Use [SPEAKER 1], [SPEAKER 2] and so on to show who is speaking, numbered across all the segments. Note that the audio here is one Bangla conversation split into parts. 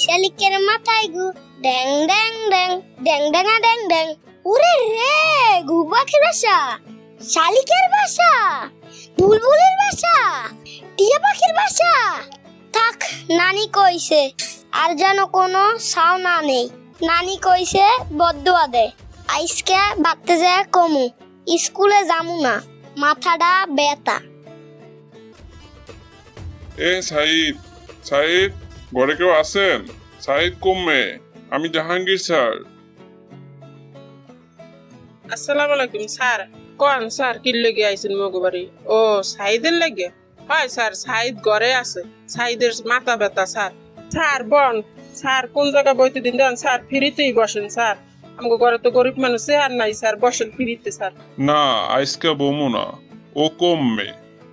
[SPEAKER 1] শালিকের মাথায় ঘু ড্যাং ড্যাং ড্যাং ড্যাং ড্যাঙা ড্যাং ড্যাং। ওরে রে, ঘুঘু পাখির বাসা, শালিকের বাসা, বুলবুলের বাসা, টিয়া পাখির বাসা। থাক, নানি কইছে আর যেন কোনো সাও না নেই। নানি কইছে বদদুয়া দে, আইসকে বাড়তে যায় কমু, স্কুলে যামু না, মাথাটা ব্যথা।
[SPEAKER 2] এ সাইদ, সাইদ, ঘরে কেউ আছেন? সাইদ কমে, আমি জাহাঙ্গীর স্যার।
[SPEAKER 3] আসসালামু আলাইকুম স্যার। কোন স্যার কি লেগে আইছেন মগো বাড়ি? ও সাইদের লেগে? হয় স্যার, সাইদ ঘরে আছে, সাইদের মাথা ব্যথা স্যার। স্যার বন, স্যার কোন জায়গায় বইতে দিন দেন স্যার, ফ্রিতেই বসেন স্যার। আমাকে ঘরে তো গরিব মানুষ আর নাই স্যার, বসেন ফ্রিতে স্যার।
[SPEAKER 2] না, আজকে বমু না, ও কমবে।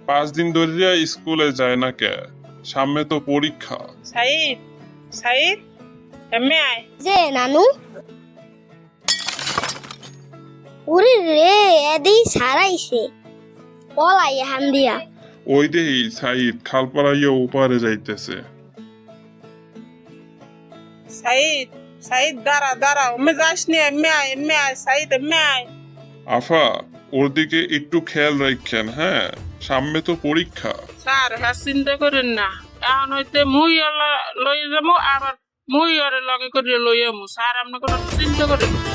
[SPEAKER 2] 5 দিন ধরে স্কুলে যায় না কে, সামনে তো পরীক্ষা।
[SPEAKER 3] সাইদ, সাইদ, এমনি আয়।
[SPEAKER 1] যে নানু, ওরে রে, এদি সারাইছে পলাই হান দিয়া।
[SPEAKER 2] ওই দেই সাইদ খালপাড়াইয়া ওপারে যাইতেছে।
[SPEAKER 3] সাইদ, সাইদ দাঁড়া দাঁড়া, ওমে যাস নি, এমনি আয়, এমনি আয় সাইদ, এমনি আয়।
[SPEAKER 2] আফা, ওর দিকে একটু খেয়াল রাখেন, হ্যাঁ, সামনে তো পরীক্ষা।
[SPEAKER 3] স্যার হ্যাঁ, চিন্তা করেন না, এখন হইতে মুই লই যাবো, আবার মুই ওরে লগে করে লই আমু স্যার, আপনি কোনো চিন্তা করেন না।